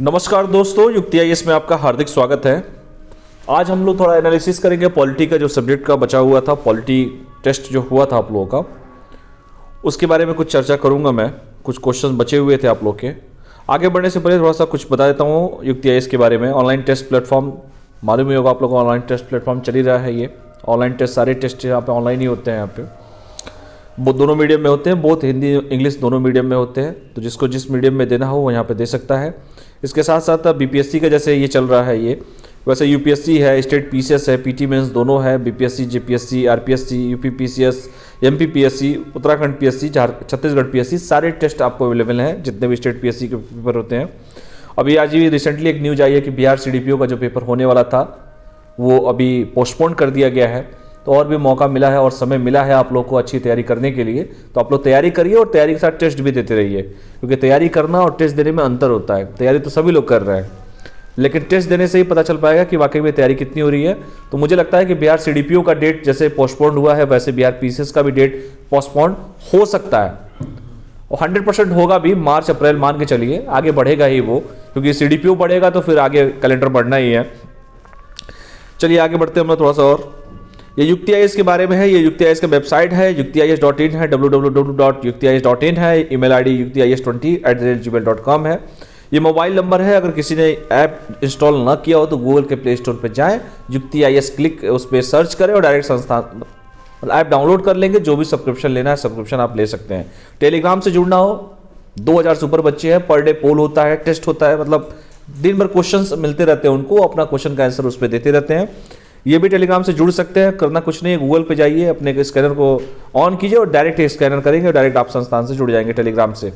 नमस्कार दोस्तों, युक्ति आईएएस में आपका हार्दिक स्वागत है। आज हम लोग थोड़ा एनालिसिस करेंगे पॉलिटी का, जो सब्जेक्ट का बचा हुआ था, पॉलिटी टेस्ट जो हुआ था आप लोगों का, उसके बारे में कुछ चर्चा करूंगा मैं। कुछ क्वेश्चन बचे हुए थे आप लोग के। आगे बढ़ने से पहले थोड़ा सा कुछ बता देता हूँ युक्ति आईएएस के बारे में। ऑनलाइन टेस्ट प्लेटफॉर्म मालूम ही होगा आप लोगों को, ऑनलाइन टेस्ट प्लेटफॉर्म चल ही रहा है। ये ऑनलाइन टेस्ट, सारे टेस्ट यहाँ पे ऑनलाइन ही होते हैं। यहाँ पे वो दोनों मीडियम में होते हैं, बहुत हिंदी इंग्लिश दोनों मीडियम में होते हैं। तो जिसको जिस मीडियम में देना हो वो यहाँ पे दे सकता है। इसके साथ साथ बीपीएससी का जैसे ये चल रहा है, ये वैसे यूपीएससी है, स्टेट पीसीएस है, पीटी मेंस दोनों है, BPSC, JPSC, RPSC, UP PCS, MP PSC, Uttarakhand PSC, Chhattisgarh PSC, सारे टेस्ट आपको अवेलेबल हैं जितने भी स्टेट पीएससी के पेपर होते हैं। अभी आज ही रिसेंटली एक न्यूज़ आई है कि बिहार सीडीपीओ का जो पेपर होने वाला था वो अभी पोस्टपोन कर दिया गया है। तो और भी मौका मिला है और समय मिला है आप लोग को अच्छी तैयारी करने के लिए। तो आप लोग तैयारी करिए और तैयारी के साथ टेस्ट भी देते रहिए, क्योंकि तैयारी करना और टेस्ट देने में अंतर होता है। तैयारी तो सभी लोग कर रहे हैं, लेकिन टेस्ट देने से ही पता चल पाएगा कि वाकई में तैयारी कितनी हो रही है। तो मुझे लगता है कि बिहार सीडीपीओ का डेट जैसे पोस्टपोन हुआ है, वैसे बिहार पीसीएस का भी डेट पोस्टपोन हो सकता है, और 100% होगा भी। मार्च अप्रैल मान के चलिए, आगे बढ़ेगा ही वो, क्योंकि सीडीपीओ बढ़ेगा तो फिर आगे कैलेंडर बढ़ना ही है। चलिए आगे बढ़ते हैं हम लोग थोड़ा सा और। ये युक्ति आईएएस के बारे में है। ये युक्ति आईएएस का वेबसाइट है, yuktiis.in है, www.yuktiis.in है। ईमेल आईडी yuktiis20@gmail.com है। ये मोबाइल नंबर है। अगर किसी ने ऐप इंस्टॉल ना किया हो तो गूगल के प्ले स्टोर पर जाएं, युक्ति आईएएस क्लिक उस पर सर्च करें और डायरेक्ट संस्थान ऐप डाउनलोड कर लेंगे। जो भी सब्सक्रिप्शन लेना है सब्सक्रिप्शन आप ले सकते हैं। टेलीग्राम से जुड़ना हो, 2000 सुपर बच्चे हैं, पर डे पोल होता है, टेस्ट होता है, मतलब दिन भर क्वेश्चंस मिलते रहते हैं उनको, अपना क्वेश्चन का आंसर उस पर देते रहते हैं। ये भी टेलीग्राम से जुड़ सकते हैं। करना कुछ नहीं है, गूगल पे जाइए, अपने स्कैनर को ऑन कीजिए और डायरेक्ट स्कैनर करेंगे और डायरेक्ट आप संस्थान से जुड़ जाएंगे टेलीग्राम से।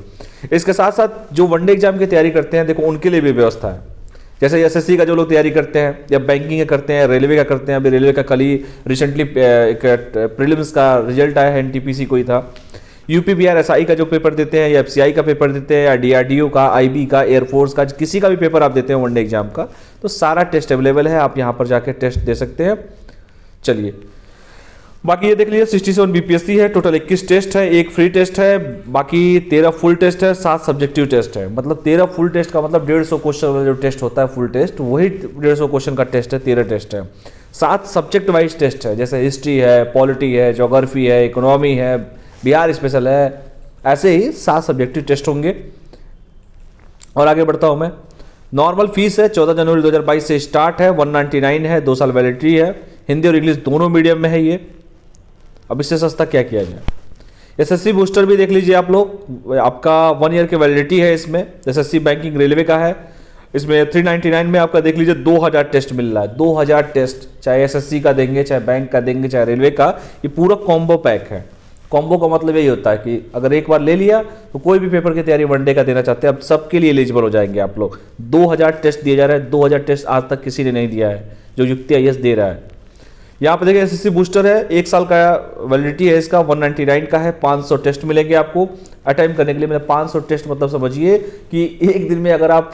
इसके साथ साथ जो वनडे एग्जाम की तैयारी करते हैं, देखो उनके लिए भी व्यवस्था है। जैसे एसएससी का जो लोग तैयारी करते हैं या बैंकिंग का करते हैं, रेलवे का करते हैं। अभी रेलवे का कल ही रिसेंटली एक प्रीलिम्स का रिजल्ट आया है, एनटीपीसी कोई था। यूपी बिहार एसआई का जो पेपर देते हैं, या एफसीआई का पेपर देते हैं, या डीआरडीओ का, आईबी का, एयरफोर्स का, किसी का भी पेपर आप देते हैं वनडे एग्जाम का, तो सारा टेस्ट अवेलेबल है। आप यहाँ पर जाकर टेस्ट दे सकते हैं। चलिए बाकी ये देख लीजिए, 67 बीपीएससी है, टोटल 21 टेस्ट है, एक फ्री टेस्ट है, बाकी 13 फुल टेस्ट है, 7 सब्जेक्टिव टेस्ट है। मतलब 13 फुल टेस्ट का मतलब 150 क्वेश्चन वाला जो टेस्ट होता है फुल टेस्ट, वही 150 क्वेश्चन का टेस्ट है, 13 टेस्ट है। 7 सब्जेक्ट वाइज टेस्ट है, जैसे हिस्ट्री है, पॉलिटी है, ज्योग्राफी है, इकोनॉमी है, बिहार स्पेशल है, ऐसे ही 7 सब्जेक्टिव टेस्ट होंगे। और आगे बढ़ता हूं मैं। नॉर्मल फीस है 14 जनवरी 2022 से स्टार्ट है, 199 है, 2 साल वैलिडिटी है। हिंदी और इंग्लिश दोनों मीडियम में है ये। अब इससे सस्ता क्या किया जाए। एसएससी बूस्टर भी देख लीजिए आप लोग, आपका 1 ईयर की वैलिडिटी है इसमें। एसएससी बैंकिंग रेलवे का है, इसमें 399 में आपका देख लीजिए 2000 टेस्ट मिल रहा है। 2000 टेस्ट, चाहे एसएससी का देंगे, चाहे बैंक का देंगे, चाहे रेलवे का, ये पूरा कॉम्बो पैक है। कॉम्बो का मतलब यही होता है कि अगर एक बार ले लिया तो कोई भी पेपर की तैयारी वनडे का देना चाहते हैं, अब सबके लिए एलिजिबल हो जाएंगे आप लोग। 2000 टेस्ट दिए जा रहे हैं। 2000 टेस्ट आज तक किसी ने नहीं दिया है जो युक्ति आईएएस दे रहा है। यहाँ पे देखिए एसएससी बूस्टर है, 1 साल का वैलिडिटी है इसका, 199 का है, 500 टेस्ट मिलेंगे आपको अटेम्प्ट करने के लिए। मतलब 500 टेस्ट मतलब समझिए कि एक दिन में अगर आप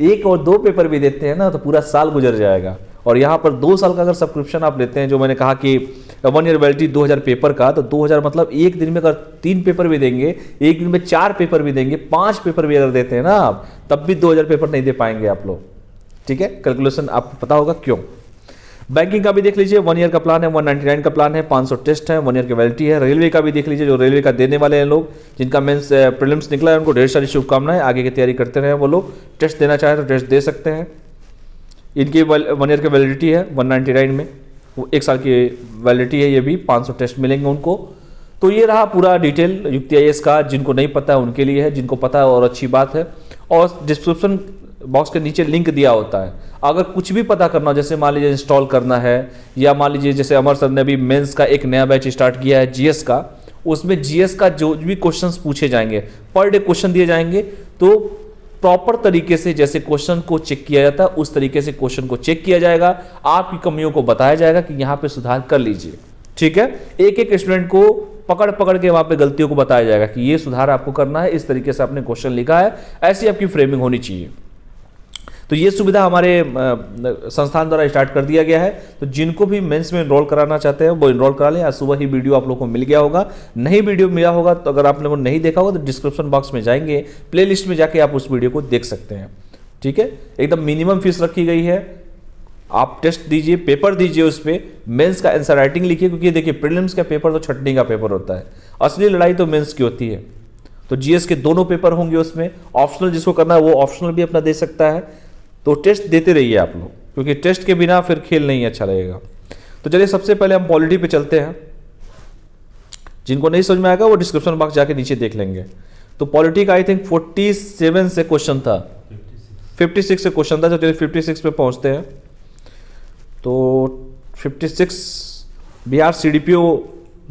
1 और 2 पेपर भी देते हैं ना तो पूरा साल गुजर जाएगा। और यहाँ पर 2 साल का अगर सब्सक्रिप्शन आप लेते हैं, जो मैंने कहा कि 1 ईयर वैलिडिटी 2000 पेपर का, तो 2000 मतलब एक दिन में अगर 3 पेपर भी देंगे, एक दिन में 4 पेपर भी देंगे, 5 पेपर भी अगर देते हैं ना आप, तब भी 2000 पेपर नहीं दे पाएंगे आप लोग। ठीक है, कैलकुलेशन आपको पता होगा क्यों। बैंकिंग का भी देख लीजिए, 1 ईयर का प्लान है, 199 का प्लान है, 500 टेस्ट है, 1 ईयर की वैलिडिटी है। रेलवे का भी देख लीजिए, जो रेलवे का देने वाले हैं लोग, जिनका मेंस प्रीलिम्स निकला है, उनको ढेर सारी शुभकामनाएं। आगे की तैयारी करते रहे वो लोग। टेस्ट देना चाहे तो टेस्ट दे सकते हैं। इनकी 1 ईयर की वैलिडिटी है 199 में, 1 साल की वैलिडिटी है ये भी, 500 टेस्ट मिलेंगे उनको। तो ये रहा पूरा डिटेल युक्ति आईएएस का। जिनको नहीं पता है उनके लिए है, जिनको पता है और अच्छी बात है। और डिस्क्रिप्शन बॉक्स के नीचे लिंक दिया होता है। अगर कुछ भी पता करना हो, जैसे मान लीजिए इंस्टॉल करना है, या मान लीजिए जैसे अमर सर ने अभी मेंस का एक नया बैच स्टार्ट किया है जीएस का, उसमें जीएस का जो भी क्वेश्चंस पूछे जाएंगे, पर डे क्वेश्चन दिए जाएंगे, तो प्रॉपर तरीके से जैसे क्वेश्चन को चेक किया जाता है उस तरीके से क्वेश्चन को चेक किया जाएगा। आपकी कमियों को बताया जाएगा कि यहाँ पे सुधार कर लीजिए। ठीक है, एक एक स्टूडेंट को पकड़ पकड़ के वहां पे गलतियों को बताया जाएगा कि ये सुधार आपको करना है, इस तरीके से आपने क्वेश्चन लिखा है, ऐसी आपकी फ्रेमिंग होनी चाहिए। तो ये सुविधा हमारे संस्थान द्वारा स्टार्ट कर दिया गया है। तो जिनको भी मेंस में एनरोल कराना चाहते हैं वो एनरोल करा लें। आज सुबह ही वीडियो आप लोगों को मिल गया होगा। नहीं वीडियो मिला होगा तो अगर आपने वो नहीं देखा होगा तो डिस्क्रिप्शन बॉक्स में जाएंगे, प्लेलिस्ट में जाके आप उस वीडियो को देख सकते हैं। ठीक है, एकदम मिनिमम फीस रखी गई है। आप टेस्ट दीजिए, पेपर दीजिए, उस पर मेंस का आंसर राइटिंग लिखिए, क्योंकि देखिए प्रीलिम्स का पेपर तो छटनी का पेपर होता है, असली लड़ाई तो मेंस की होती है। तो जीएस के दोनों पेपर होंगे उसमें, ऑप्शनल जिसको करना है वो ऑप्शनल भी अपना दे सकता है। तो टेस्ट देते रहिए आप लोग, क्योंकि टेस्ट के बिना फिर खेल नहीं अच्छा रहेगा। तो चलिए सबसे पहले हम पॉलिटी पे चलते हैं। जिनको नहीं समझ में आएगा वो डिस्क्रिप्शन बॉक्स जाके नीचे देख लेंगे। तो पॉलिटी का आई थिंक 47 से क्वेश्चन था, 56 से क्वेश्चन था। चलिए 56 पे पहुंचते हैं। तो 56 बिहार सीडीपीओ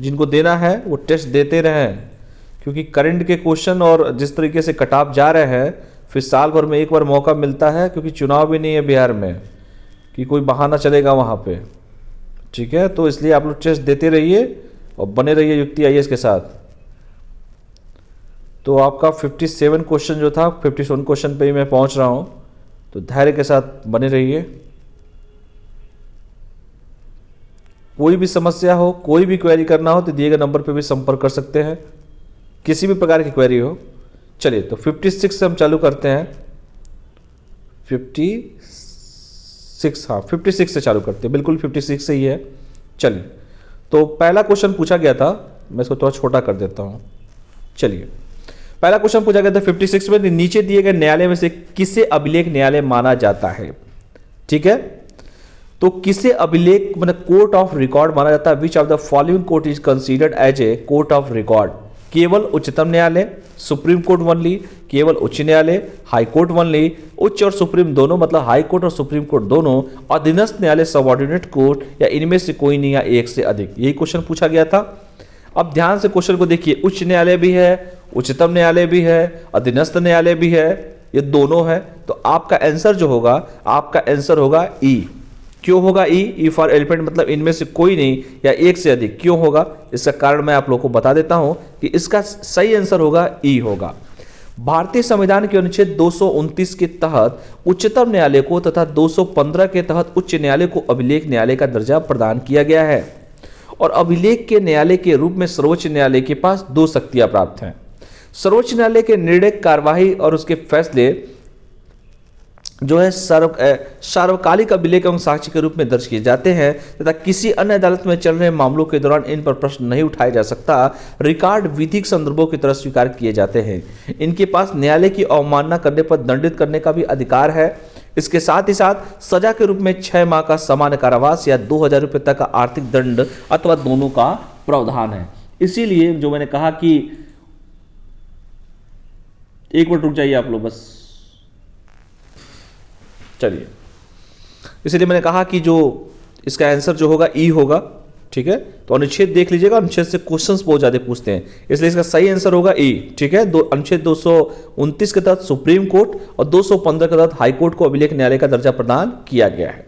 जिनको देना है वो टेस्ट देते रहें, क्योंकि करंट के क्वेश्चन और जिस तरीके से कट ऑफ जा रहे हैं, फिर साल भर में एक बार मौका मिलता है, क्योंकि चुनाव भी नहीं है बिहार में कि कोई बहाना चलेगा वहाँ पे, ठीक है। तो इसलिए आप लोग टेस्ट देते रहिए और बने रहिए युक्ति आईएएस के साथ। तो आपका 57 क्वेश्चन जो था, 57 क्वेश्चन पे ही मैं पहुँच रहा हूँ, तो धैर्य के साथ बने रहिए। कोई भी समस्या हो, कोई भी क्वेरी करना हो तो दिए गए नंबर पे भी संपर्क कर सकते हैं, किसी भी प्रकार की क्वेरी हो। चलिए तो 56 से हम चालू करते हैं। 56, हाँ 56 से चालू करते हैं, बिल्कुल 56 से ही है। चलिए तो पहला क्वेश्चन पूछा गया था, मैं इसको थोड़ा छोटा कर देता हूँ। चलिए पहला क्वेश्चन पूछा गया था 56 में, नीचे दिए गए न्यायालय में से किसे अभिलेख न्यायालय माना जाता है, ठीक है। तो किसे अभिलेख मतलब कोर्ट ऑफ रिकॉर्ड माना जाता है? Which of the following court is considered as a court of record? केवल उच्चतम न्यायालय, सुप्रीम कोर्ट ओनली, केवल उच्च न्यायालय, हाई कोर्ट ओनली, उच्च और सुप्रीम दोनों मतलब हाई कोर्ट और सुप्रीम कोर्ट दोनों, अधीनस्थ न्यायालय सबऑर्डिनेट कोर्ट, या इनमें से कोई नहीं या एक से अधिक। यही क्वेश्चन पूछा गया था। अब ध्यान से क्वेश्चन को देखिए, उच्च न्यायालय भी है, उच्चतम न्यायालय भी है, अधीनस्थ न्यायालय भी है, ये दोनों है। तो आपका आंसर जो होगा, आपका आंसर होगा ई। क्यों होगा ई फॉर एलिफेंट, मतलब इनमें से कोई नहीं या एक से अधिक। क्यों होगा, इसका कारण मैं आप लोगों को बता देता हूं कि इसका सही आंसर होगा ई होगा। भारतीय संविधान के अनुच्छेद 229 के तहत उच्चतम न्यायालय को तथा 215 के तहत उच्च न्यायालय को अभिलेख न्यायालय का दर्जा प्रदान किया गया है। और अभिलेख के न्यायालय के रूप में सर्वोच्च न्यायालय के पास दो शक्तियां प्राप्त हैं। सर्वोच्च न्यायालय के निर्णय, कार्यवाही और उसके फैसले जो है सार्वकालिक अभिलेख एवं साक्ष्य के रूप में दर्ज किए जाते हैं तथा किसी अन्य अदालत में चल रहे मामलों के दौरान इन पर प्रश्न नहीं उठाया जा सकता। रिकॉर्ड विधिक संदर्भों की तरह स्वीकार किए जाते हैं। इनके पास न्यायालय की अवमानना करने पर दंडित करने का भी अधिकार है। इसके साथ ही साथ सजा के रूप में 6 माह का सामान्य कारावास या 2000 रुपये तक का आर्थिक दंड अथवा दोनों का प्रावधान है। इसीलिए जो मैंने कहा कि एक मिनट रुक जाइए आप लोग बस, चलिए, इसलिए मैंने कहा कि जो इसका आंसर जो होगा ई होगा, ठीक है। तो अनुच्छेद देख लीजिएगा, अनुच्छेद से क्वेश्चंस बहुत ज्यादा पूछते हैं, इसलिए इसका सही आंसर होगा ई, ठीक है। अनुच्छेद 229 के तहत सुप्रीम कोर्ट और 215 के तहत हाई कोर्ट को अभिलेख न्यायालय का दर्जा प्रदान किया गया है।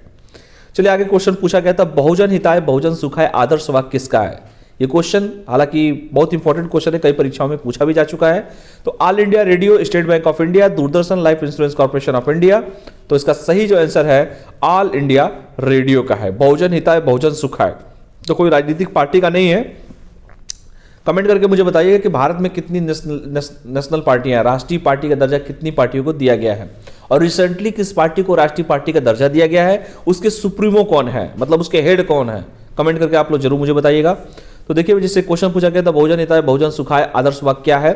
चलिए आगे क्वेश्चन पूछा गया था, बहुजन हिताय बहुजन सुखाय आदर्श वाक्य किसका है? ये क्वेश्चन हालांकि बहुत इंपॉर्टेंट क्वेश्चन है, कई परीक्षाओं में पूछा भी जा चुका है। तो all India radio, state bank of India, Doordarshan, life insurance corporation of India. तो इसका सही जो आंसर है ऑल इंडिया रेडियो का है। बहुजन हिताय बहुजन सुखाय तो कोई राजनीतिक पार्टी का नहीं है। कमेंट करके मुझे बताइएगा कि भारत में कितनी नेशनल पार्टियां हैं, राष्ट्रीय पार्टी का दर्जा कितनी पार्टियों को दिया गया है, और रिसेंटली किस पार्टी को राष्ट्रीय पार्टी का दर्जा दिया गया है, उसके सुप्रीमो कौन है, मतलब उसके हेड कौन है। कमेंट करके आप लोग जरूर मुझे बताइएगा। तो देखिए जिससे क्वेश्चन पूछा गया था, बहुजन हिताय बहुजन सुखाय आदर्श वाक्य क्या है?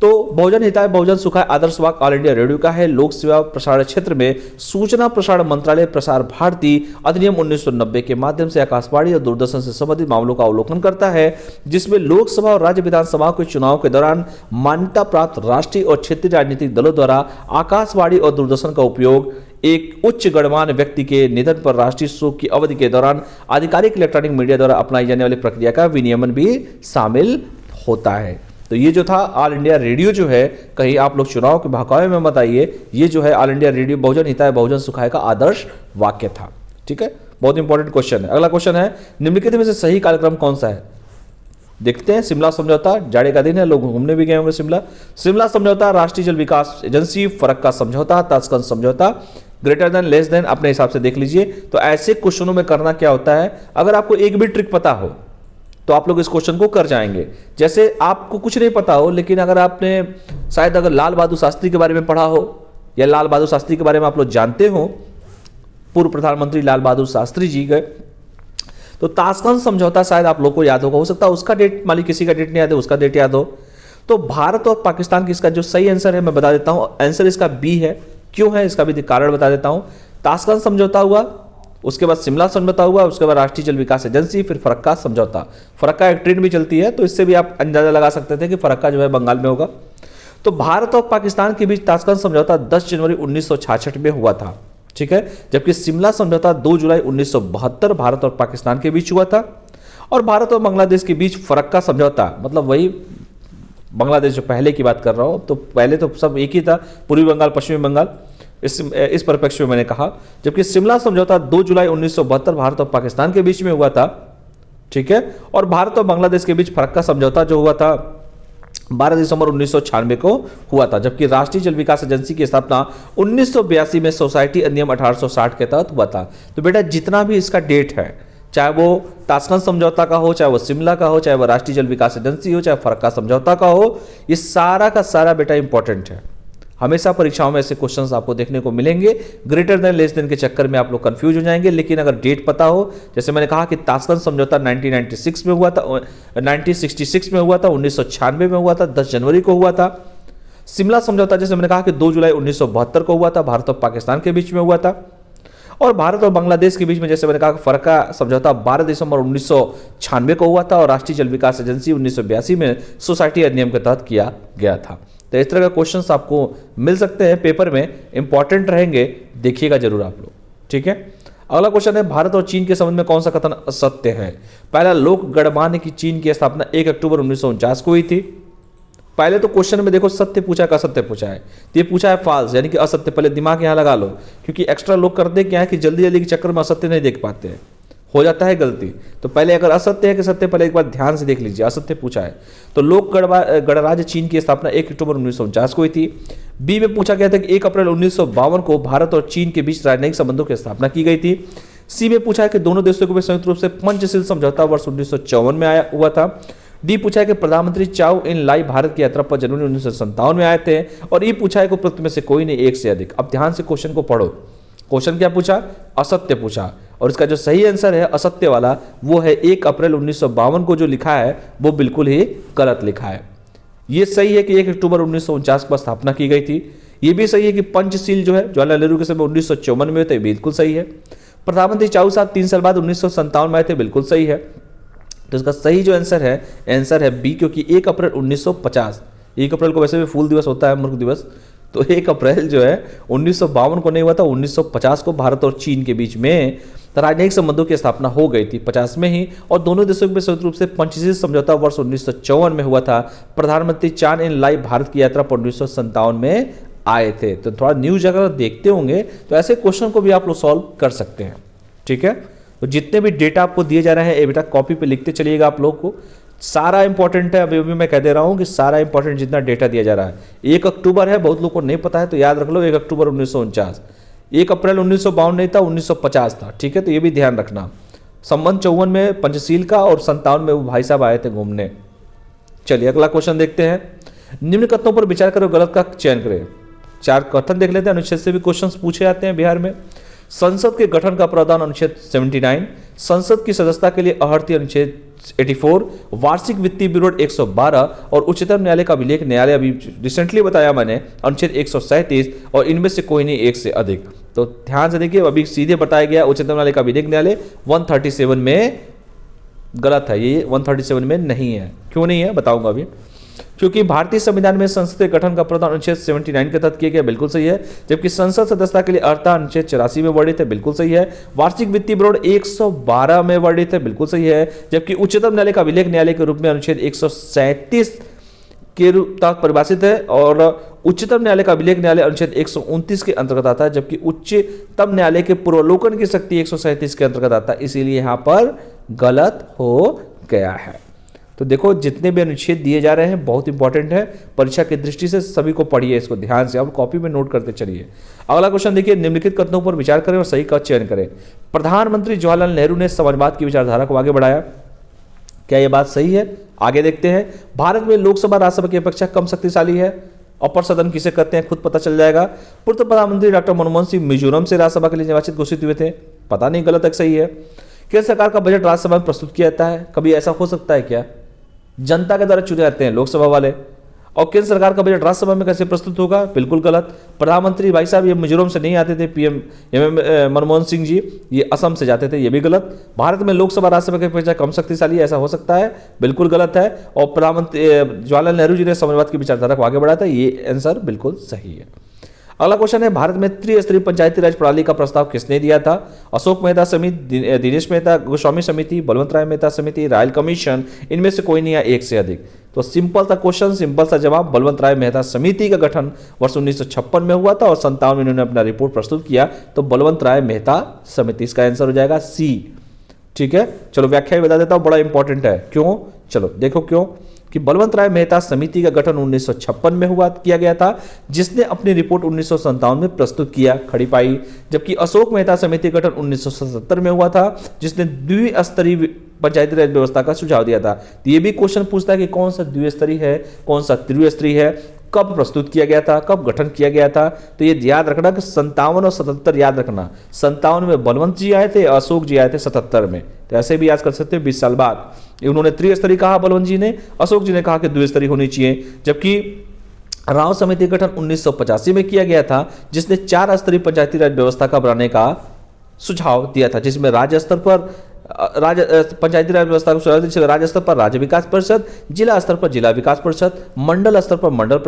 तो बहुजन हिताय बहुजन सुखाय आदर्श वाक्य ऑल इंडिया रेडियो का है। लोक सेवा प्रसारण क्षेत्र में सूचना प्रसारण मंत्रालय प्रसार भारती अधिनियम 1990 के माध्यम से आकाशवाणी और दूरदर्शन से संबंधित मामलों का अवलोकन करता है, जिसमें लोकसभा और राज्य विधानसभा के चुनाव के दौरान मान्यता प्राप्त राष्ट्रीय और क्षेत्रीय राजनीतिक दलों द्वारा आकाशवाणी और दूरदर्शन का उपयोग एक उच्च गणमान्य व्यक्ति के निधन पर राष्ट्रीय शोक की अवधि के दौरान आधिकारिक इलेक्ट्रॉनिक मीडिया द्वारा अपनाई जाने वाली प्रक्रिया का विनियमन भी शामिल होता है। तो ये जो था ऑल इंडिया रेडियो जो है, कहीं आप लोग चुनाव के बहकावे में मत आइए, ये जो है ऑल इंडिया रेडियो बहुजन हिताय बहुजन सुखाय का आदर्श वाक्य था, ठीक है। बहुत इंपॉर्टेंट क्वेश्चन है। अगला क्वेश्चन है, निम्नलिखित में से सही कार्यक्रम कौन सा है? देखते हैं। शिमला समझौता, जाड़े का दिन है, लोग घूमने भी गए होंगे शिमला। शिमला समझौता, राष्ट्रीय जल विकास एजेंसी, फरक का समझौता, ताशकंद समझौता, ग्रेटर देन लेस देन, अपने हिसाब से देख लीजिए। तो ऐसे क्वेश्चनों में करना क्या होता है, अगर आपको एक भी ट्रिक पता हो तो आप लोग इस क्वेश्चन को कर जाएंगे। जैसे आपको कुछ नहीं पता हो, लेकिन अगर आपने शायद अगर लाल बहादुर शास्त्री के बारे में पढ़ा हो या लाल बहादुर शास्त्री के बारे में आप लोग जानते हो, पूर्व प्रधानमंत्री लाल बहादुर शास्त्री जी गए। तो ताशकंद समझौता शायद आप लोग को याद होगा, हो सकता है उसका डेट मान ली किसी का डेट नहीं याद है, उसका डेट याद हो। तो भारत और पाकिस्तान की इसका जो सही आंसर है मैं बता देता हूं, आंसर इसका बी है। क्यों है इसका भी कारण बता देता हूं। ताशकंद समझौता हुआ, उसके बाद शिमला समझौता हुआ, उसके बाद राष्ट्रीय जल विकास एजेंसी, फिर फरक्का समझौता। फरक्का एक ट्रेन भी चलती है, तो इससे भी आप अंदाजा लगा सकते थे कि फरक्का जो है बंगाल में होगा। तो भारत और पाकिस्तान के बीच ताशकंद समझौता 10 जनवरी 1966 में हुआ था, ठीक है। जबकि शिमला समझौता 2 जुलाई 1972 भारत और पाकिस्तान के बीच हुआ था। और भारत और बांग्लादेश के बीच फरक्का समझौता, मतलब वही बांग्लादेश जो पहले की बात कर रहा हूं, तो पहले तो सब एक ही था, पूर्वी बंगाल पश्चिमी बंगाल, इस परिप्रेक्ष्य में मैंने कहा। जबकि शिमला समझौता 2 जुलाई 1972 भारत और पाकिस्तान के बीच में हुआ था, ठीक है। और भारत और बांग्लादेश के बीच फरक्का समझौता जो हुआ था 12 दिसंबर 1996 को हुआ था। जबकि राष्ट्रीय जल विकास एजेंसी की स्थापना 1982 में सोसाइटी अधिनियम 1860 के तहत हुआ था। तो बेटा जितना भी इसका डेट है, चाहे वो ताशकंद समझौता का हो, चाहे वो शिमला का हो, चाहे वो राष्ट्रीय जल विकास एजेंसी हो, चाहे फरक्का समझौता का हो, ये सारा का सारा बेटा इंपॉर्टेंट है। हमेशा परीक्षाओं में ऐसे क्वेश्चंस आपको देखने को मिलेंगे। ग्रेटर देन लेस देन के चक्कर में आप लोग कंफ्यूज हो जाएंगे। लेकिन अगर डेट पता हो, जैसे मैंने कहा कि ताशकंद समझौता 1996 में हुआ था, 1966 में हुआ था, 1996 में हुआ था, 10 जनवरी को हुआ था। शिमला समझौता जैसे मैंने कहा कि 2 जुलाई 1972 को हुआ था, भारत और पाकिस्तान के बीच में हुआ था। और भारत और बांग्लादेश के बीच में जैसे मैंने कहा फरक्का समझौता 12 दिसंबर 1996 को हुआ था। और राष्ट्रीय जल विकास एजेंसी 1982 में सोसाइटी अधिनियम के तहत किया गया था। तो इस तरह का क्वेश्चंस आपको मिल सकते हैं पेपर में, इंपॉर्टेंट रहेंगे, देखिएगा जरूर आप लोग, ठीक है। अगला क्वेश्चन है, भारत और चीन के संबंध में कौन सा कथन असत्य है। पहला, लोक गणमान्य की चीन की स्थापना 1 अक्टूबर 1949 को हुई थी। पहले तो क्वेश्चन में देखो सत्य पूछा का असत्य पूछा है, तो ये पूछा है फॉल्स यानी कि असत्य। पहले दिमाग यहां लगा लो, क्योंकि एक्स्ट्रा लोग करते क्या है कि जल्दी जल्दी के चक्कर में असत्य नहीं देख पाते हैं, हो जाता है गलती। तो पहले अगर असत्य है कि सत्य, पहले एक बार ध्यान से देख लीजिए। असत्य पूछा है तो लोक गणराज्य चीन की स्थापना 1 अक्टूबर 1949 को हुई थी। बी में पूछा गया था कि 1 अप्रैल 1952 को भारत और चीन के बीच राजनयिक संबंधों की स्थापना की गई थी। सी में पूछा है कि दोनों देशों के बीच संयुक्त रूप से पंचशील समझौता वर्ष 1954 में आया हुआ था। डी पूछा है कि प्रधानमंत्री चाउ इन लाई भारत की यात्रा पर जनवरी 1957 में आए थे। और ई पूछा है कि उपरोक्त में से कोई नहीं, एक से अधिक। अब ध्यान से क्वेश्चन को पढ़ो। क्वेश्चन क्या पूछा? असत्य पूछा। और इसका जो सही आंसर है असत्य वाला, वो है 1 अप्रैल 1952 को जो लिखा है वो बिल्कुल ही गलत लिखा है। ये सही है कि 1 अक्टूबर 1949 को स्थापना की गई थी। ये भी सही है कि पंचशील जो है जवाहरलाल नेहरू के समय 1954 में थे, बिल्कुल सही है। प्रधानमंत्री चाउ साहब 3 साल बाद 1957 में आए थे, बिल्कुल सही है। तो इसका सही जो आंसर है बी, क्योंकि 1 अप्रैल 1950, 1 अप्रैल को वैसे भी फूल दिवस होता है, मूर्ख दिवस, तो 1 अप्रैल जो है 1952 को नहीं हुआ था, 1950 को भारत और चीन के बीच में राजनयिक संबंधों की स्थापना हो गई थी 50 में ही। और दोनों देशों के बीच संयुक्त रूप से पंचशील समझौता वर्ष 1954 में हुआ था। प्रधानमंत्री चान इन लाई भारत की यात्रा पर 1957 में आए थे। तो थोड़ा न्यूज अगर देखते होंगे तो ऐसे क्वेश्चन को भी आप लोग सॉल्व कर सकते हैं, ठीक है। तो जितने भी डेटा आपको दिए जा रहे हैं ये बेटा कॉपी पे लिखते चलिएगा आप लोग को, सारा इंपॉर्टेंट है। अभी भी मैं कह दे रहा हूं कि सारा इंपॉर्टेंट जितना डेटा दिया जा रहा है। 1 अक्टूबर है, बहुत लोग को नहीं पता है तो याद रख लो 1 अक्टूबर 1949, 1 अप्रैल 1952 नहीं था, 1950 था, ठीक है। तो ये भी ध्यान रखना। संबंध 54 में पंचशील का और 57 में वो भाई साहब आए थे घूमने। चलिए अगला क्वेश्चन देखते हैं। निम्न कथनों पर विचार करो, गलत का चयन करें। 4 कथन देख लेते हैं, अनुच्छेद से भी क्वेश्चन पूछे जाते हैं बिहार में। संसद के गठन का प्रावधान अनुच्छेद 79, संसद की सदस्यता के लिए अहर्ती अनुच्छेद 84, वार्षिक वित्तीय विवरण 112 और उच्चतम न्यायालय का अभिलेख न्यायालय अभी रिसेंटली बताया मैंने अनुच्छेद 137 और इनमें से कोई नहीं, एक से अधिक। तो ध्यान से देखिए, अभी सीधे बताया गया उच्चतम न्यायालय का अभिलेख न्यायालय 137 में गलत है, ये 137 में नहीं है। क्यों नहीं है बताऊंगा अभी। क्योंकि भारतीय संविधान में संसद के गठन का प्रावधान अनुच्छेद 79 के तहत किया गया, बिल्कुल सही है। जबकि संसद सदस्यता के लिए अर्हता अनुच्छेद 84 में वर्णित है, बिल्कुल सही है। वार्षिक वित्तीय विवरण 112 में वर्णित है, बिल्कुल सही है। जबकि उच्चतम न्यायालय का अभिलेख न्यायालय के रूप में अनुच्छेद 137 के रूप तक परिभाषित है और उच्चतम न्यायालय का अभिलेख न्यायालय अनुच्छेद 129 के अंतर्गत आता है। जबकि उच्चतम न्यायालय के पूर्वावलोकन की शक्ति 137 के अंतर्गत आता है, इसीलिए यहां पर गलत हो गया है। तो देखो जितने भी अनुच्छेद दिए जा रहे हैं बहुत इंपॉर्टेंट है, परीक्षा की दृष्टि से सभी को पढ़िए, इसको ध्यान से, अब कॉपी में नोट करते चलिए। अगला क्वेश्चन देखिए, निम्नलिखित कथनों पर विचार करें और सही का चयन करें। प्रधानमंत्री जवाहरलाल नेहरू ने समाजवाद की विचारधारा को आगे बढ़ाया, क्या यह बात सही है? आगे देखते हैं। भारत में लोकसभा राज्यसभा की अपेक्षा कम शक्तिशाली है, अपर सदन किसे कहते हैं खुद पता चल जाएगा। पूर्व प्रधानमंत्री डॉक्टर मनमोहन सिंह मिजोरम से राज्यसभा के लिए निर्वाचित घोषित हुए थे, पता नहीं गलत है सही है। केंद्र सरकार का बजट राज्यसभा में प्रस्तुत किया जाता है, कभी ऐसा हो सकता है क्या? जनता के द्वारा चुने जाते हैं लोकसभा वाले, और केंद्र सरकार का बजट राज्यसभा में कैसे प्रस्तुत होगा? बिल्कुल गलत। प्रधानमंत्री भाई साहब ये मिजोरम से नहीं आते थे, पीएम मनमोहन सिंह जी ये असम से जाते थे, ये भी गलत। भारत में लोकसभा राज्यसभा की अपेक्षा कम शक्तिशाली ऐसा हो सकता है? बिल्कुल गलत है। और प्रधानमंत्री जवाहरलाल नेहरू जी ने समाजवाद की विचारधारा को आगे बढ़ाया था, ये आंसर बिल्कुल सही है। अगला क्वेश्चन है, भारत में त्रिस्तरीय पंचायती राज प्रणाली का प्रस्ताव किसने दिया था? अशोक मेहता समिति, दिनेश मेहता गोस्वामी समिति, बलवंत राय मेहता समिति, रॉयल कमीशन, इनमें से कोई नहीं या एक से अधिक? तो सिंपल सा क्वेश्चन, सिंपल सा जवाब, बलवंत राय मेहता समिति का गठन वर्ष 1956 में हुआ था और 57 में इन्होंने अपना रिपोर्ट प्रस्तुत किया। तो बलवंत राय मेहता समिति, इसका आंसर हो जाएगा सी। ठीक है, चलो व्याख्या बता देता हूं, बड़ा इंपॉर्टेंट है। क्यों? चलो देखो क्यों कि बलवंत राय मेहता समिति का गठन 1956 में किया गया था, जिसने अपनी रिपोर्ट 1957 में प्रस्तुत किया, खड़ी पाई। जबकि अशोक मेहता समिति का गठन 1977 में हुआ था, जिसने द्विस्तरीय पंचायती राज व्यवस्था का सुझाव दिया था। तो ये भी क्वेश्चन पूछता है कि कौन सा द्विस्तरीय है, कौन सा त्रिस्तरीय है, कब प्रस्तुत किया गया था, कब गठन किया गया था। तो ये याद रखना कि 57 और 77 याद रखना। 57 में बलवंत जी आए थे, अशोक जी आए थे 77 में, तो ऐसे भी याद कर सकते हो 20 साल बाद। उन्होंने त्रिस्तरीय कहा बलवंत जी ने, अशोक जी ने कहा कि द्विस्तरीय होनी चाहिए। जबकि राव समिति का गठन 1985 में किया गया था, जिसने 4 स्तरीय पंचायती राज व्यवस्था का बनाने का सुझाव दिया था, जिसमें राज्य स्तर पर पंचायती राज व्यवस्था को सुझाव दिया, राज्य स्तर पर राज्य विकास परिषद, जिला स्तर पर जिला विकास परिषद, मंडल स्तर पर मंडल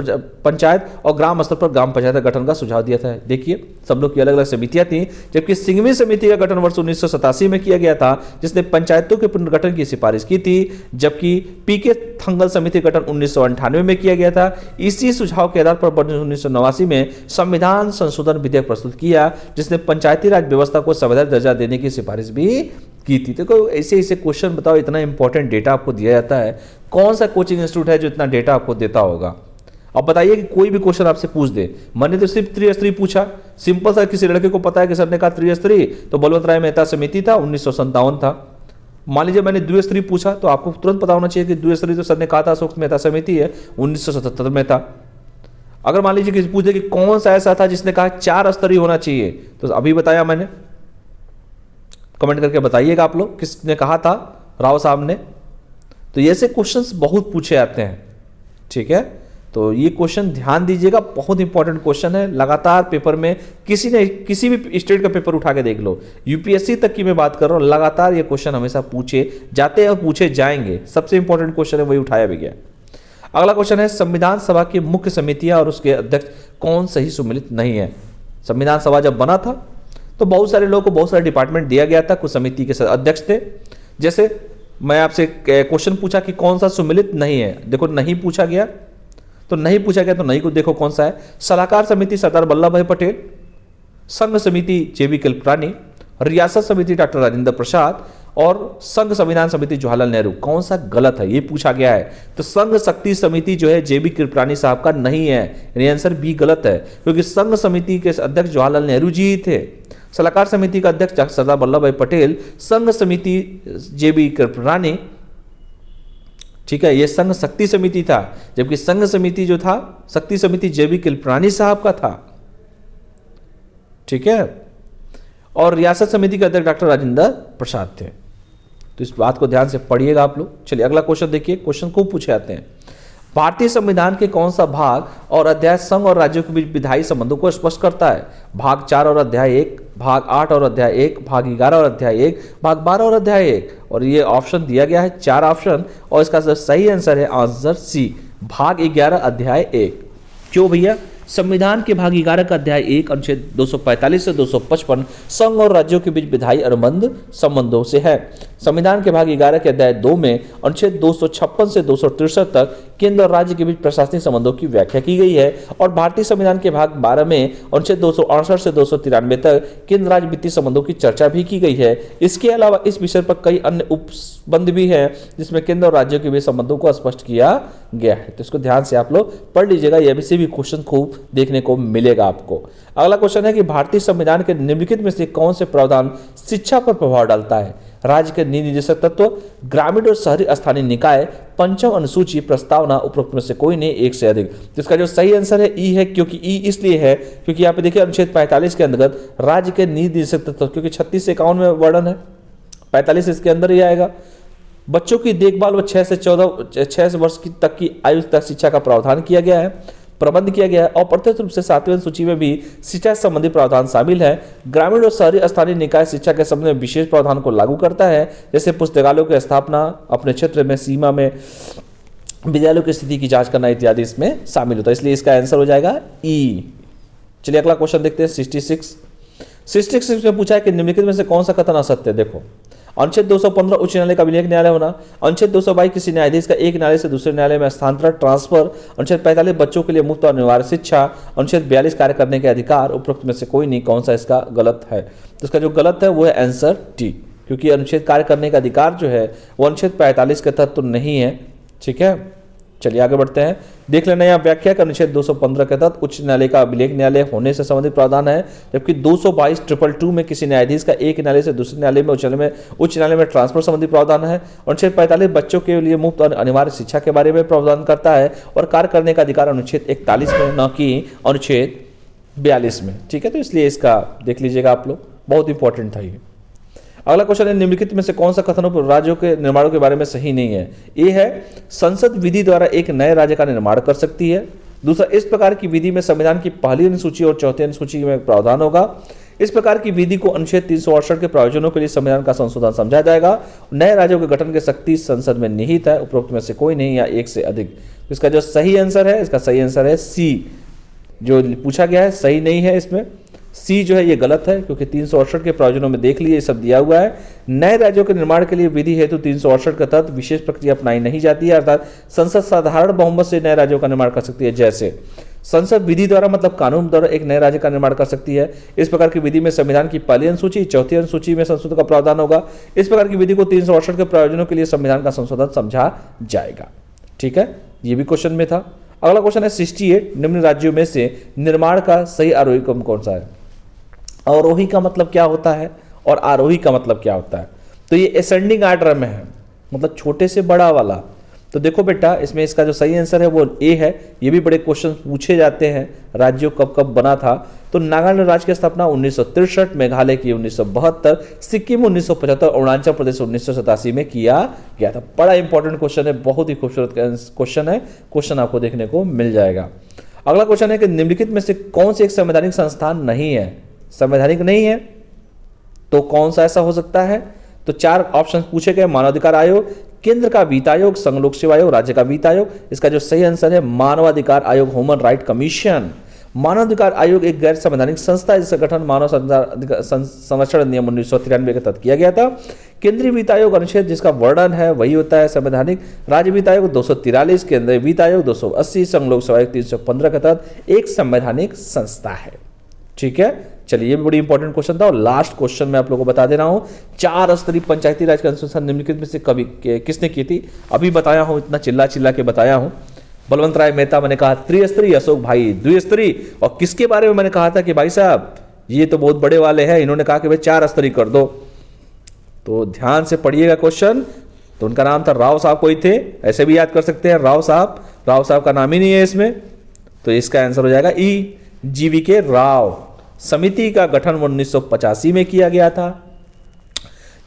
पंचायत और ग्राम स्तर पर ग्राम पंचायत गठन का सुझाव दिया था। देखिए सब लोग की अलग अलग समितियां थी। जबकि सिंघवी समिति का गठन वर्ष 1987 में किया गया था, जिसने पंचायतों के पुनर्गठन की सिफारिश की थी। जबकि पीके थंगल समिति का गठन 1998 में किया गया था। इसी सुझाव के आधार पर 1989 में संविधान संशोधन विधेयक प्रस्तुत किया, जिसने पंचायती राज व्यवस्था को संवैधानिक दर्जा देने की सिफारिश भी की थी। तो ऐसे ऐसे क्वेश्चन बताओ, इतना इंपॉर्टेंट डेटा आपको दिया जाता है, कौन सा कोचिंग इंस्टीट्यूट है जो इतना डेटा आपको देता होगा? अब बताइए कि कोई भी क्वेश्चन आपसे पूछ दे, मैंने तो सिर्फ त्रिस्तरीय पूछा, सिंपल सा, किसी लड़के को पता है कि सर ने कहा त्रिस्तरीय, तो बलवंत राय मेहता समिति था, 1957 था। मान लीजिए मैंने द्विस्तरीय पूछा, तो आपको तुरंत पता होना चाहिए कि द्विस्तरीय तो सर ने कहा था अशोक मेहता समिति है, 1977 में था। अगर मान लीजिए किसी पूछ दे कि कौन सा ऐसा था जिसने कहा 4 स्तरीय होना चाहिए, तो अभी बताया मैंने, कमेंट करके बताइएगा आप लोग किसने कहा था, राव साहब ने। तो ऐसे क्वेश्चंस बहुत पूछे जाते हैं। ठीक है, तो ये क्वेश्चन ध्यान दीजिएगा, बहुत इंपॉर्टेंट क्वेश्चन है। लगातार पेपर में किसी भी स्टेट का पेपर उठा के देख लो, यूपीएससी तक की मैं बात कर रहा हूं, लगातार ये क्वेश्चन हमेशा पूछे जाते हैं और पूछे जाएंगे। सबसे इंपॉर्टेंट क्वेश्चन है, वही उठाया भी गया। अगला क्वेश्चन है, संविधान सभा की मुख्य समितियां और उसके अध्यक्ष कौन सही सम्मिलित नहीं है? संविधान सभा जब बना था तो बहुत सारे लोगों को बहुत सारे डिपार्टमेंट दिया गया था, कुछ समिति के अध्यक्ष थे। जैसे मैं आपसे क्वेश्चन पूछा कि कौन सा सम्मिलित नहीं है, देखो नहीं पूछा गया, तो नहीं पूछा गया तो नहीं को देखो कौन सा है। सलाहकार समिति सरदार वल्लभ भाई पटेल, संघ समिति जेबी कृपलानी, रियासत समिति डॉक्टर राजेंद्र प्रसाद और संघ संविधान समिति जवाहरलाल नेहरू। कौन सा गलत है ये पूछा गया है। तो संघ शक्ति समिति जो है जेबी कृपलानी साहब का नहीं है, यानी आंसर बी गलत है, क्योंकि संघ समिति के अध्यक्ष जवाहरलाल नेहरू जी ही थे। सलाहकार समिति का अध्यक्ष सरदार वल्लभ भाई पटेल, संघ समिति जेबी कृपलानी, ठीक है, ये संघ शक्ति समिति था, जबकि संघ समिति जो था शक्ति समिति जेबी कृपलानी साहब का था। ठीक है, और रियासत समिति के अध्यक्ष डॉक्टर राजेंद्र प्रसाद थे। तो इस बात को ध्यान से पढ़िएगा आप लोग। चलिए अगला क्वेश्चन देखिए, क्वेश्चन को पूछे जाते हैं, भारतीय संविधान के कौन सा भाग और अध्याय संघ और राज्यों के बीच विधायी संबंधों को स्पष्ट करता है? भाग 4 और अध्याय 1, भाग 8 और अध्याय 1, भाग 11 और अध्याय 1, भाग 12 और अध्याय 1। और ये ऑप्शन दिया गया है 4 ऑप्शन, और इसका सही आंसर है आंसर सी, भाग 11 अध्याय 1। क्यों भैया? संविधान के भाग 11 का अध्याय 1 अनुच्छेद 245 से 255 संघ और राज्यों के बीच विधायी अनुबंध संबंधों से है। संविधान के भाग 11 के अध्याय 2 में अनुच्छेद 256 से 263 तक केंद्र और राज्य के बीच प्रशासनिक संबंधों की व्याख्या की गई है, और भारतीय संविधान के भाग 12 में अनुच्छेद 268 से 293 तक केंद्र राज्य वित्तीय संबंधों की चर्चा भी की गई है। इसके अलावा इस विषय पर कई अन्य उपबंध भी हैं, जिसमें केंद्र और राज्यों के बीच संबंधों को स्पष्ट किया गया है। तो इसको ध्यान से आप लोग पढ़ लीजिएगा, यह से भी क्वेश्चन खूब देखने को मिलेगा आपको। अगला क्वेश्चन है कि भारतीय संविधान के निम्नलिखित में से कौन से प्रावधान शिक्षा पर प्रभाव डालता है? राज्य के नीति निर्देशक तत्व, ग्रामीण और शहरी स्थानीय निकाय, पंचम अनुसूची प्रस्तावना, उपरोक्त में से कोई नहीं, एक से अधिक। तो इसका जो सही आंसर है ई है, क्योंकि ई इसलिए है क्योंकि यहाँ पे देखिए अनुच्छेद 45 के अंतर्गत राज्य के नीति निर्देशक तत्व, क्योंकि 36 से 51 में वर्णन है, 45 इसके अंदर ही आएगा। बच्चों की देखभाल व 6 वर्ष तक की आयु तक शिक्षा का प्रावधान किया गया है, प्रबंध किया गया है। और अप्रत्यक्ष रूप से 7वें सूची में भी शिक्षा संबंधी प्रावधान शामिल है। ग्रामीण और शहरी स्थानीय निकाय शिक्षा के संबंध में विशेष प्रावधान को लागू करता है, जैसे पुस्तकालयों की स्थापना, अपने क्षेत्र में सीमा में विद्यालयों की स्थिति की जांच करना इत्यादि इसमें शामिल होता है, इसलिए इसका आंसर हो जाएगा ई। चलिए अगला क्वेश्चन देखते हैं 66 में पूछा है कि निम्नलिखित में से कौन सा कथन असत्य है। देखो, अनुच्छेद 215 उच्च न्यायालय का अभिलेख न्यायालय होना, अनुच्छेद 222 किसी न्यायाधीश का एक न्यायालय से दूसरे न्यायालय में स्थानांतरण ट्रांसफर, अनुच्छेद 45 बच्चों के लिए मुफ्त और अनिवार्य शिक्षा, अनुच्छेद 42 कार्य करने के अधिकार, उपरोक्त में से कोई नहीं, कौन सा इसका गलत है। तो इसका जो गलत है वो है आंसर टी, क्योंकि अनुच्छेद कार्य करने का अधिकार जो है वो अनुच्छेद 45 के तहत तो नहीं है। ठीक है, चलिए आगे बढ़ते हैं। देख लेना यहाँ व्याख्या का अनुच्छेद 215 के तहत उच्च न्यायालय का अभिलेख न्यायालय होने से संबंधित प्रावधान है, जबकि 222 में किसी न्यायाधीश का एक न्यायालय से दूसरे न्यायालय में उच्च न्यायालय में ट्रांसफर संबंधी प्रावधान है। अनुच्छेद 45 बच्चों के लिए मुफ्त और अनिवार्य शिक्षा के बारे में प्रावधान करता है और कार्य करने का अधिकार अनुच्छेद 41 में, न कि अनुच्छेद 42 में। ठीक है, तो इसलिए इसका देख लीजिएगा आप लोग, बहुत इंपॉर्टेंट था ये। अगला क्वेश्चन है निम्नलिखित में से कौन सा कथनों पर राज्यों के निर्माणों के बारे में सही नहीं है। ए है संसद विधि द्वारा एक नए राज्य का निर्माण कर सकती है। दूसरा, इस प्रकार की विधि में संविधान की पहली अनुसूची और चौथी अनुसूची में प्रावधान होगा। इस प्रकार की विधि को अनुच्छेद 368 के प्रावधानों के लिए संविधान का संशोधन समझा जाएगा। नए राज्यों के गठन की शक्ति संसद में निहित है, उपरोक्त में से कोई नहीं या एक से अधिक। इसका जो सही आंसर है, इसका सही आंसर है सी। जो पूछा गया है सही नहीं है, इसमें सी जो है ये गलत है, क्योंकि 368 के प्रावधानों में देख लिए ये सब दिया हुआ है। नए राज्यों के निर्माण के लिए विधि हेतु 368 के तहत विशेष प्रक्रिया अपनाई नहीं जाती है, अर्थात संसद साधारण बहुमत से नए राज्यों का निर्माण कर सकती है। जैसे संसद विधि द्वारा मतलब कानून द्वारा एक नए राज्य का निर्माण कर सकती है। इस प्रकार की विधि में संविधान की पहली अनुसूची चौथी अनुसूची में संशोधन का प्रावधान होगा। इस प्रकार की विधि को 368 के प्रयोजनों के लिए संविधान का संशोधन समझा जाएगा। ठीक है, ये भी क्वेश्चन में था। अगला क्वेश्चन है 68, निम्न राज्यों में से निर्माण का सही आरोही क्रम कौन सा है। अवरोही का मतलब क्या होता है और आरोही का मतलब क्या होता है। तो ये असेंडिंग आर्डर में है, मतलब छोटे से बड़ा वाला। तो देखो बेटा, इसमें इसका जो सही आंसर है वो ए है। ये भी बड़े क्वेश्चन पूछे जाते हैं, राज्यों कब कब बना था। तो नागालैंड राज्य की स्थापना 1963, मेघालय की 1972, सिक्किम 1975, अरुणाचल प्रदेश 1987 में किया गया था। बड़ा इंपॉर्टेंट क्वेश्चन है, बहुत ही खूबसूरत क्वेश्चन है, क्वेश्चन आपको देखने को मिल जाएगा। अगला क्वेश्चन है कि निम्नलिखित में से कौन सी एक संवैधानिक संस्थान नहीं है। संवैधानिक नहीं है तो कौन सा ऐसा हो सकता है। तो 4 ऑप्शन पूछे गए, मानवाधिकार आयोग, केंद्र का वित्त आयोग, संघ लोक सेवा आयोग, राज्य का वित्त आयोग। इसका जो सही आंसर है मानवाधिकार आयोग, ह्यूमन राइट कमीशन। मानवाधिकार आयोग एक गैर संवैधानिक संस्था है जिसका गठन मानव संरक्षण नियम 1993 के तहत किया गया था। केंद्रीय वित्त आयोग अनुच्छेद जिसका वर्णन है वही होता है संवैधानिक। राज्य वित्त आयोग 243, केंद्रीय वित्त आयोग 280, संघ लोक सेवा आयोग 315 के तहत एक संवैधानिक संस्था है। ठीक है, चलिए ये भी बड़ी इंपॉर्टेंट क्वेश्चन था। और लास्ट क्वेश्चन मैं आप लोगों को बता दे रहा हूं, 4 स्तरीय पंचायती राज की अनुशंसा निम्नलिखित में से कभी किसने की थी। अभी बताया हूं, इतना चिल्ला चिल्ला के बताया हूं। बलवंत राय मेहता मैंने कहा त्रिस्तरीय, अशोक भाई द्विस्तरीय। और किसके बारे में मैंने कहा था कि भाई साहब ये तो बहुत बड़े वाले हैं, इन्होंने कहा कि भाई 4 स्तरीय कर दो। तो ध्यान से पढ़िएगा क्वेश्चन। तो उनका नाम था राव साहब, कोई थे, ऐसे भी याद कर सकते हैं राव साहब। राव साहब का नाम ही नहीं है इसमें, तो इसका आंसर हो जाएगा ई, जीवीके राव। समिति का गठन 1985 में किया गया था,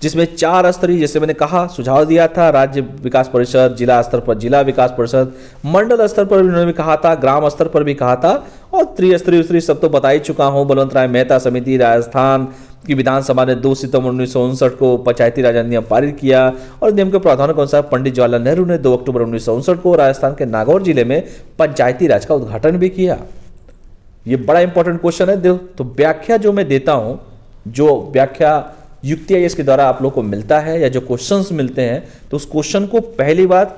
जिसमें 4 स्तरीय, जैसे मैंने कहा सुझाव दिया था, राज्य विकास परिषद, जिला स्तर पर जिला विकास परिषद, मंडल स्तर पर भी उन्होंने भी कहा था, ग्राम स्तर पर भी कहा था, और त्रिस्तरीय स्तरीय सब तो बता ही चुका हूं। बलवंत राय मेहता समिति राजस्थान की विधानसभा ने 2 सितंबर 1959 को पंचायती राज अधिनियम पारित किया, और नियम के प्रावधानों के अनुसार पंडित जवाहरलाल नेहरू ने 2 अक्टूबर 1959 को राजस्थान के नागौर जिले में पंचायती राज का उद्घाटन भी किया। ये बड़ा इंपॉर्टेंट क्वेश्चन है। तो व्याख्या जो मैं देता हूं, जो व्याख्या युक्ति आईएएस के द्वारा आप लोग को मिलता है या जो क्वेश्चंस मिलते हैं, तो उस क्वेश्चन को पहली बात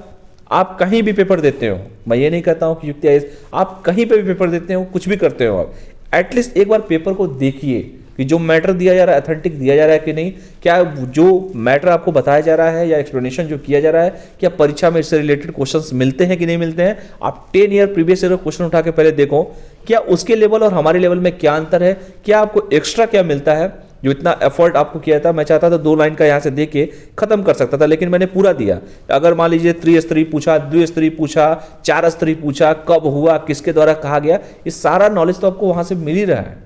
आप कहीं भी पेपर देते हो, मैं ये नहीं कहता हूं कि युक्ति आईएएस, आप कहीं पे भी पेपर देते हो, कुछ भी करते हो, आप एटलीस्ट एक बार पेपर को देखिए कि जो मैटर दिया जा रहा है अथेंटिक दिया जा रहा है कि नहीं, क्या जो मैटर आपको बताया जा रहा है या एक्सप्लेनेशन जो किया जा रहा है, क्या परीक्षा में इससे रिलेटेड क्वेश्चंस मिलते हैं कि नहीं मिलते हैं। आप 10 ईयर प्रीवियस ईयर क्वेश्चन उठा के पहले देखो, क्या उसके लेवल और हमारे लेवल में क्या अंतर है, क्या आपको एक्स्ट्रा क्या मिलता है, जो इतना एफर्ट आपको किया था, मैं चाहता था 2 लाइन का यहाँ से दे के खत्म कर सकता था, लेकिन मैंने पूरा दिया। अगर मान लीजिए त्रिस्तरीय पूछा, द्विस्तरीय पूछा, 4 स्तरीय पूछा, कब हुआ, किसके द्वारा कहा गया, ये सारा नॉलेज तो आपको वहाँ से मिल ही रहा है।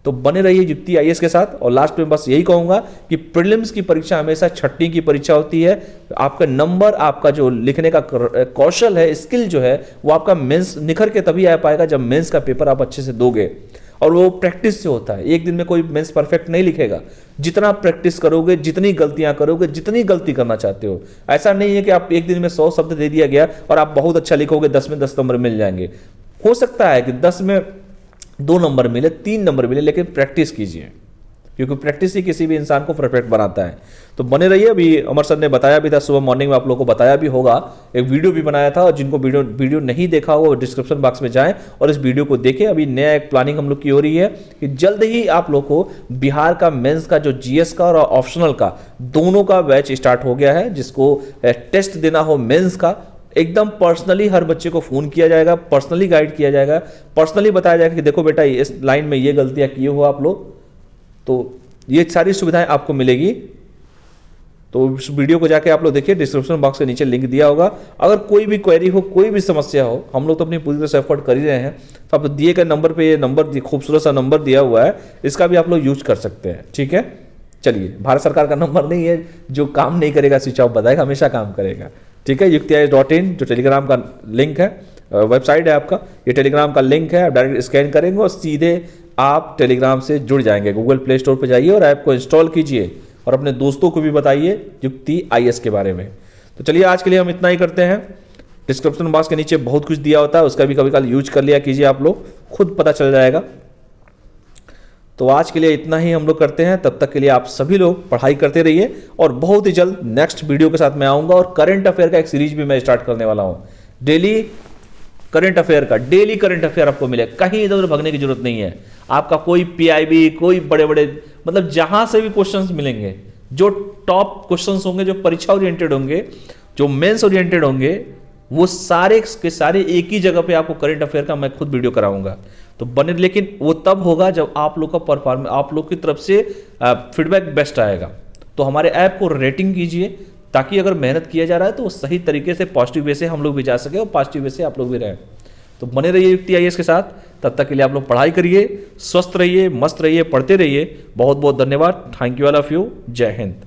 तो बने रहिए युक्ति आईएएस के साथ। और लास्ट में बस यही कहूंगा कि प्रीलिम्स की परीक्षा हमेशा छटनी की परीक्षा होती है। आपका नंबर, आपका जो लिखने का कौशल है, स्किल जो है, वो आपका मेंस निखर के तभी आ पाएगा जब मेंस का पेपर आप अच्छे से दोगे। और वो प्रैक्टिस से होता है। एक दिन में कोई मेंस परफेक्ट नहीं लिखेगा। जितना प्रैक्टिस करोगे, जितनी गलतियां करोगे, जितनी गलती करना चाहते हो, ऐसा नहीं है कि आप एक दिन में 100 शब्द दे दिया गया और आप बहुत अच्छा लिखोगे, 10 में 10 नंबर मिल जाएंगे। हो सकता है कि 10 में 2 नंबर मिले, 3 नंबर मिले, लेकिन प्रैक्टिस कीजिए, क्योंकि प्रैक्टिस ही किसी भी इंसान को परफेक्ट बनाता है। तो बने रहिए। अभी अमर सर ने बताया भी था, सुबह मॉर्निंग में आप लोगों को बताया भी होगा, एक वीडियो भी बनाया था। और जिनको वीडियो नहीं देखा होगा वो डिस्क्रिप्शन बॉक्स में जाएं और इस वीडियो को देखें। अभी नया एक प्लानिंग हम लोग की हो रही है कि जल्द ही आप लोग को बिहार का मेंस का, जो जीएस का और ऑप्शनल का, दोनों का बैच स्टार्ट हो गया है। जिसको टेस्ट देना हो मेंस का, एकदम पर्सनली हर बच्चे को फोन किया जाएगा, पर्सनली गाइड किया जाएगा, पर्सनली बताया जाएगा कि देखो बेटा इस लाइन में ये गलतियां किए हो आप लोग। तो ये सारी सुविधाएं आपको मिलेगी। तो इस वीडियो को जाके आप लोग देखिए, डिस्क्रिप्शन बॉक्स के नीचे लिंक दिया होगा। अगर कोई भी क्वेरी हो, कोई भी समस्या हो, हम लोग तो अपनी पूरी तरह से एफर्ट कर ही रहे हैं। तो आप दिए गए नंबर पे, ये नंबर खूबसूरत सा नंबर दिया हुआ है, इसका भी आप लोग यूज कर सकते हैं। ठीक है, चलिए, भारत सरकार का नंबर नहीं है जो काम नहीं करेगा स्विच ऑफ बताएगा, हमेशा काम करेगा। ठीक है, yuktiyis.in जो टेलीग्राम का लिंक है, वेबसाइट है आपका, ये टेलीग्राम का लिंक है। आप डायरेक्ट स्कैन करेंगे और सीधे आप टेलीग्राम से जुड़ जाएंगे। गूगल प्ले स्टोर पर जाइए और ऐप को इंस्टॉल कीजिए और अपने दोस्तों को भी बताइए युक्ति आईएएस के बारे में। तो चलिए, आज के लिए हम इतना ही करते हैं। डिस्क्रिप्शन बॉक्स के नीचे बहुत कुछ दिया होता है, उसका भी कभी कभी यूज कर लिया कीजिए, आप लोग खुद पता चल जाएगा। तो आज के लिए इतना ही हम लोग करते हैं। तब तक के लिए आप सभी लोग पढ़ाई करते रहिए और बहुत ही जल्द नेक्स्ट वीडियो के साथ मैं आऊंगा। और करंट अफेयर का एक सीरीज भी मैं स्टार्ट करने वाला हूं। डेली करंट अफेयर आपको मिलेगा, कहीं इधर उधर भागने की जरूरत नहीं है। आपका कोई पीआईबी, कोई बड़े बड़े, मतलब जहां से भी क्वेश्चंस मिलेंगे, जो टॉप क्वेश्चंस होंगे, जो परीक्षा ओरिएंटेड होंगे, जो मेंस ओरिएंटेड होंगे, वो सारे के सारे एक ही जगह पे आपको करंट अफेयर का मैं खुद वीडियो कराऊंगा। तो बने, लेकिन वो तब होगा जब आप लोग का परफॉर्मेंस, आप लोग की तरफ से फीडबैक बेस्ट आएगा। तो हमारे ऐप को रेटिंग कीजिए, ताकि अगर मेहनत किया जा रहा है तो वो सही तरीके से पॉजिटिव वे से हम लोग भी जा सके और पॉजिटिव वे से आप लोग भी रहें। तो बने रहिए युक्ति आईएएस के साथ। तब तक के लिए आप लोग पढ़ाई करिए, स्वस्थ रहिए, मस्त रहिए, पढ़ते रहिए। बहुत बहुत धन्यवाद। Thank you all of you. जय हिंद।